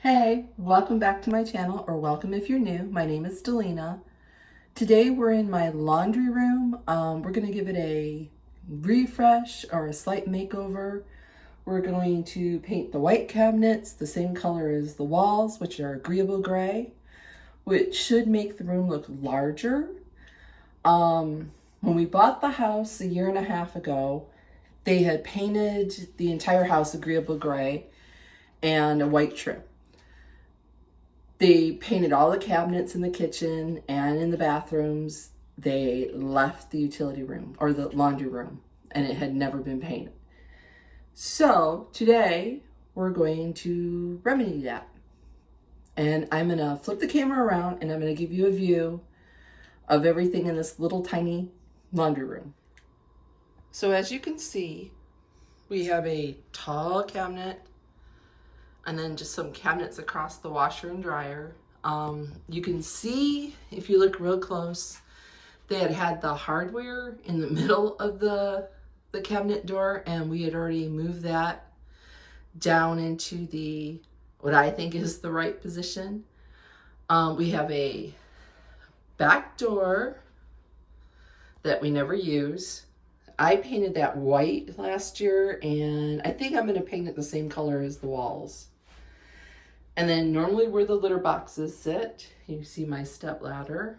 Hey, welcome back to my channel, or welcome if you're new. My name is Delina. Today we're in my laundry room. We're going to give it a refresh or a slight makeover. We're going to paint the white cabinets the same color as the walls, which are agreeable gray, which should make the room look larger. When we bought the house a year and a half ago, they had painted the entire house agreeable gray and a white trim. They painted all the cabinets in the kitchen and in the bathrooms. They left the utility room or the laundry room, and it had never been painted. So today we're going to remedy that. And I'm gonna flip the camera around and I'm gonna give you a view of everything in this little tiny laundry room. So as you can see, we have a tall cabinet and then just some cabinets across the washer and dryer. You can see, if you look real close, they had the hardware in the middle of the cabinet door, and we had already moved that down into what I think is the right position. We have a back door that we never use. I painted that white last year, and I think I'm gonna paint it the same color as the walls. And then normally where the litter boxes sit, you see my step ladder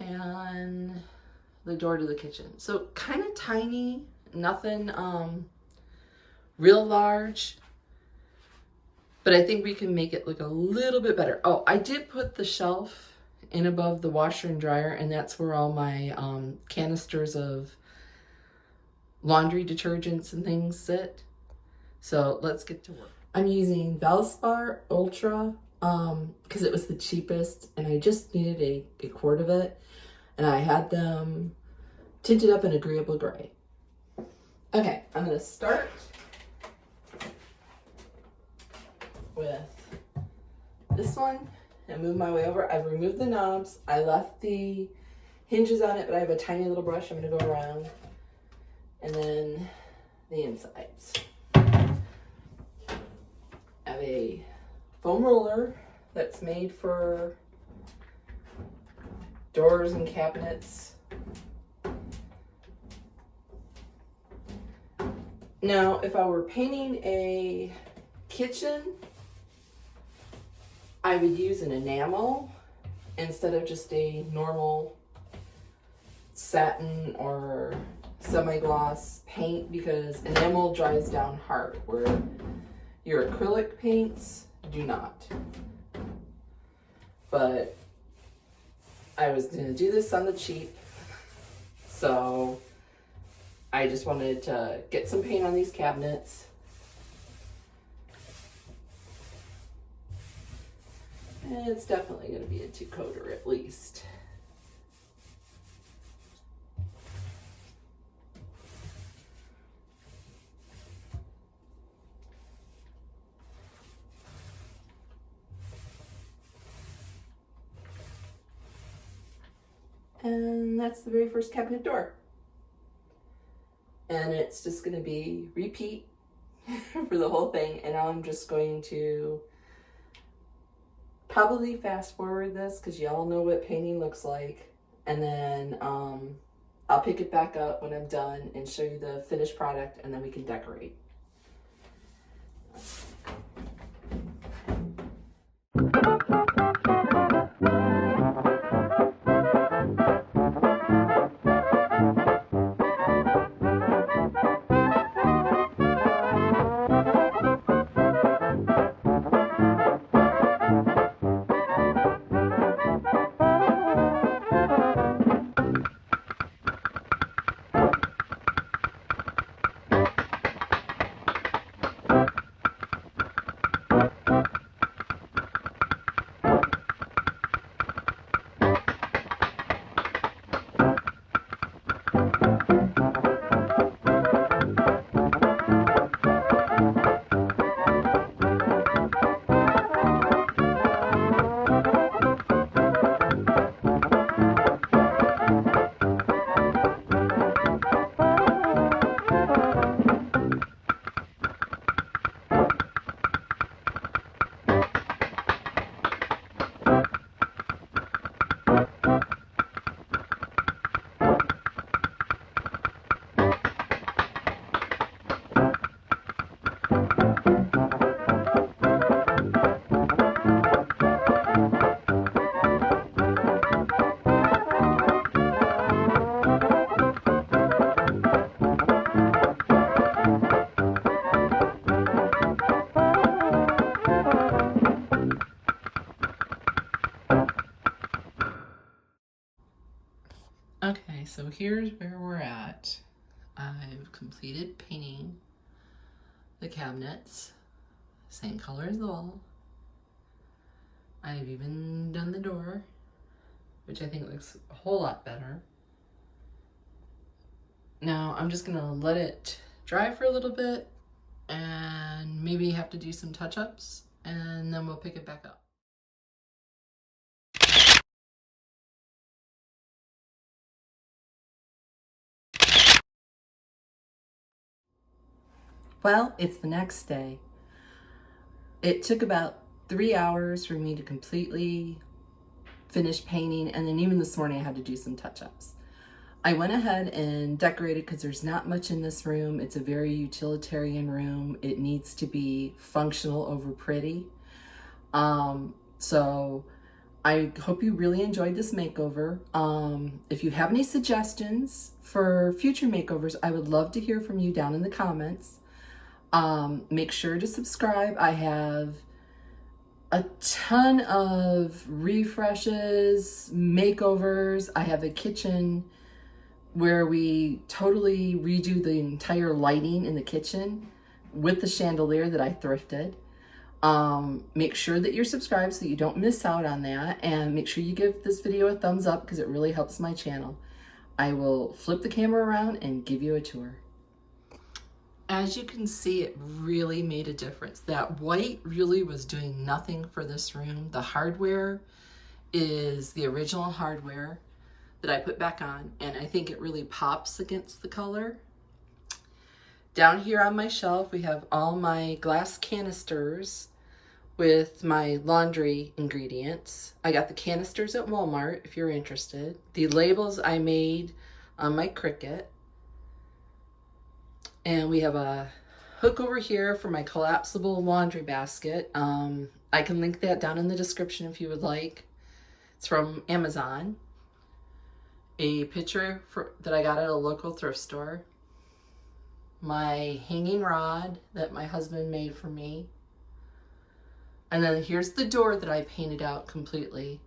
and the door to the kitchen. So kind of tiny, nothing real large, but I think we can make it look a little bit better. Oh, I did put the shelf in above the washer and dryer, and that's where all my canisters of laundry detergents and things sit. So let's get to work. I'm using Valspar Ultra because it was the cheapest, and I just needed a quart of it, and I had them tinted up in agreeable gray. Okay, I'm going to start with this one and move my way over. I've removed the knobs. I left the hinges on it, but I have a tiny little brush. I'm going to go around, and then the insides. I have a foam roller that's made for doors and cabinets. Now, if I were painting a kitchen, I would use an enamel instead of just a normal satin or semi-gloss paint, because enamel dries down hard, where your acrylic paints do not. But I was going to do this on the cheap, so I just wanted to get some paint on these cabinets. And it's definitely going to be a 2-coater at least. And that's the very first cabinet door. And it's just going to be repeat for the whole thing. And I'm just going to probably fast forward this because y'all know what painting looks like. And then I'll pick it back up when I'm done and show you the finished product, and then we can decorate. here's where we're at. I've completed painting the cabinets, same color as the wall. I've even done the door, which I think looks a whole lot better. Now I'm just gonna let it dry for a little bit and maybe have to do some touch-ups, and then we'll pick it back up. Well, it's the next day. It took about 3 hours for me to completely finish painting, and then even this morning I had to do some touch-ups. I went ahead and decorated because there's not much in this room. It's a very utilitarian room. It needs to be functional over pretty. So I hope you really enjoyed this makeover. If you have any suggestions for future makeovers, I would love to hear from you down in the comments. Make sure to subscribe. I have a ton of refreshes, makeovers. I have a kitchen where we totally redo the entire lighting in the kitchen with the chandelier that I thrifted. Make sure that you're subscribed so that you don't miss out on that, and make sure you give this video a thumbs up because it really helps my channel. I will flip the camera around and give you a tour. As you can see, it really made a difference. That white really was doing nothing for this room. The hardware is the original hardware that I put back on, and I think it really pops against the color. Down here on my shelf, we have all my glass canisters with my laundry ingredients. I got the canisters at Walmart if you're interested. The labels I made on my Cricut. And we have a hook over here for my collapsible laundry basket. I can link that down in the description if you would like. It's from Amazon. A picture that I got at a local thrift store. My hanging rod that my husband made for me. And then here's the door that I painted out completely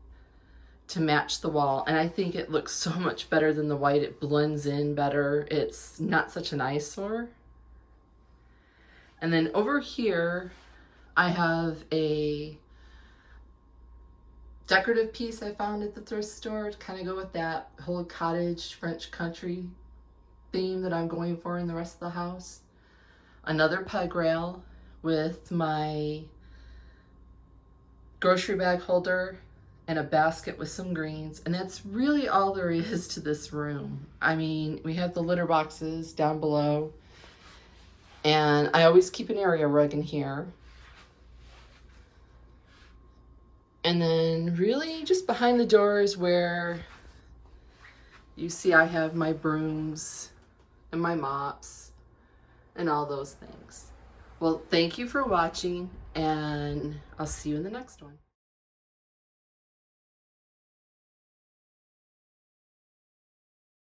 to match the wall. And I think it looks so much better than the white. It blends in better. It's not such an eyesore. And then over here, I have a decorative piece I found at the thrift store to kind of go with that whole cottage French country theme that I'm going for in the rest of the house. Another peg rail with my grocery bag holder and a basket with some greens, and that's really all there is to this room. I mean, we have the litter boxes down below, and I always keep an area rug in here. And then really just behind the doors where you see I have my brooms and my mops and all those things. Well, thank you for watching, and I'll see you in the next one.